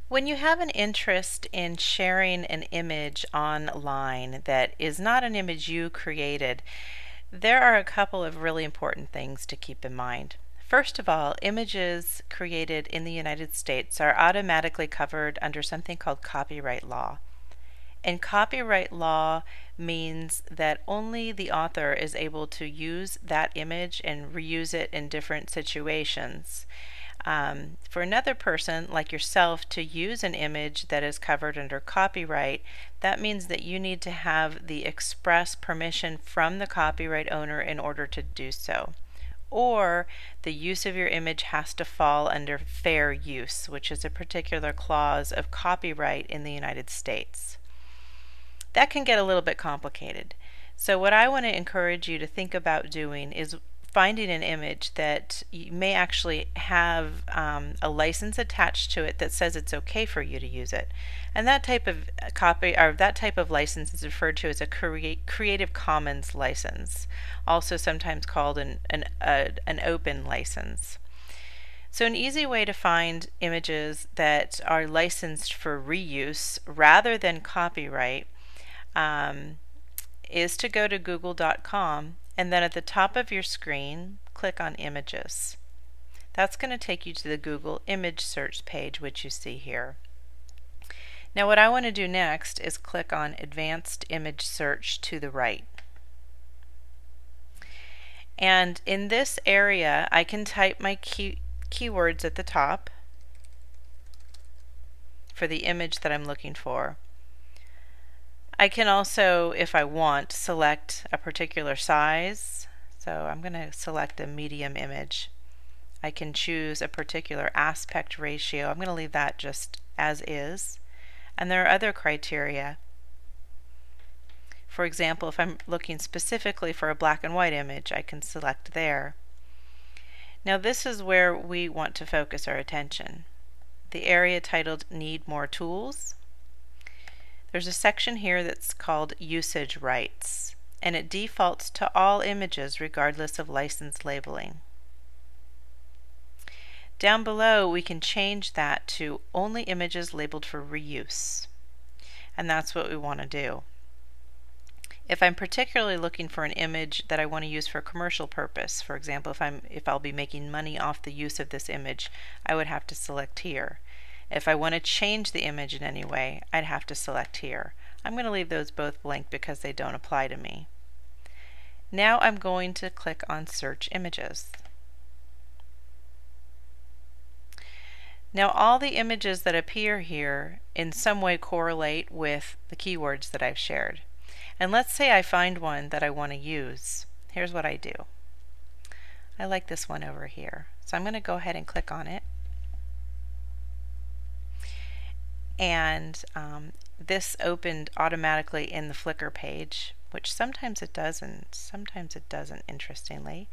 When you have an interest in sharing an image online that is not an image you created, there are a couple of really important things to keep in mind. First of all, images created in the United States are automatically covered under something called copyright law. And copyright law means that only the author is able to use that image and reuse it in different situations. For another person, like yourself, to use an image that is covered under copyright, that means that you need to have the express permission from the copyright owner in order to do so. Or the use of your image has to fall under fair use, which is a particular clause of copyright in the United States. That can get a little bit complicated. So what I want to encourage you to think about doing is finding an image that you may actually have a license attached to it that says it's okay for you to use it. And that type of that type of license is referred to as a Creative Commons license, also sometimes called an open license. So an easy way to find images that are licensed for reuse rather than copyright is to go to google.com and then at the top of your screen click on Images. That's going to take you to the Google image search page, which you see here. Now what I want to do next is click on Advanced Image Search to the right. And in this area I can type my keywords at the top for the image that I'm looking for. I can also, if I want, select a particular size. So I'm going to select a medium image. I can choose a particular aspect ratio. I'm going to leave that just as is. And there are other criteria. For example, if I'm looking specifically for a black and white image, I can select there. Now this is where we want to focus our attention. The area titled Need More Tools. There's a section here that's called Usage Rights, and it defaults to all images regardless of license labeling. Down below we can change that to only images labeled for reuse, and that's what we want to do. If I'm particularly looking for an image that I want to use for a commercial purpose, for example, if I'll be making money off the use of this image, I would have to select here. If I want to change the image in any way, I'd have to select here. I'm going to leave those both blank because they don't apply to me. Now I'm going to click on Search Images. Now all the images that appear here in some way correlate with the keywords that I've shared. And let's say I find one that I want to use. Here's what I do. I like this one over here. So I'm going to go ahead and click on it. And this opened automatically in the Flickr page, which sometimes it does and sometimes it doesn't, interestingly.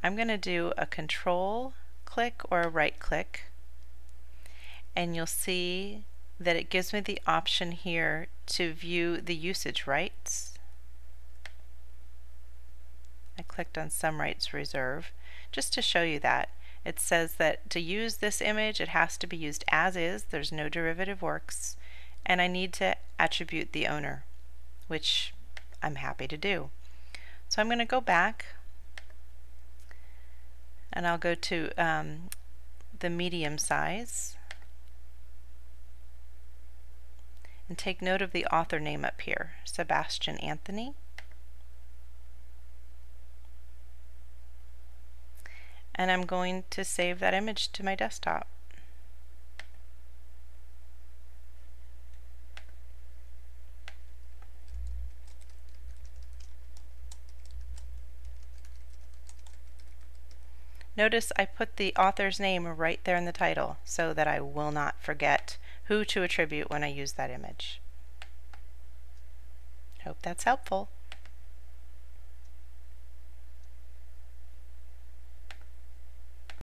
I'm going to do a control click or a right click, and you'll see that it gives me the option here to view the usage rights. I clicked on Some Rights Reserve just to show you that. It says that to use this image it has to be used as is, there's no derivative works, and I need to attribute the owner, which I'm happy to do. So I'm going to go back and I'll go to the medium size and take note of the author name up here, Sebastian Anthony. And I'm going to save that image to my desktop. Notice I put the author's name right there in the title so that I will not forget who to attribute when I use that image. Hope that's helpful.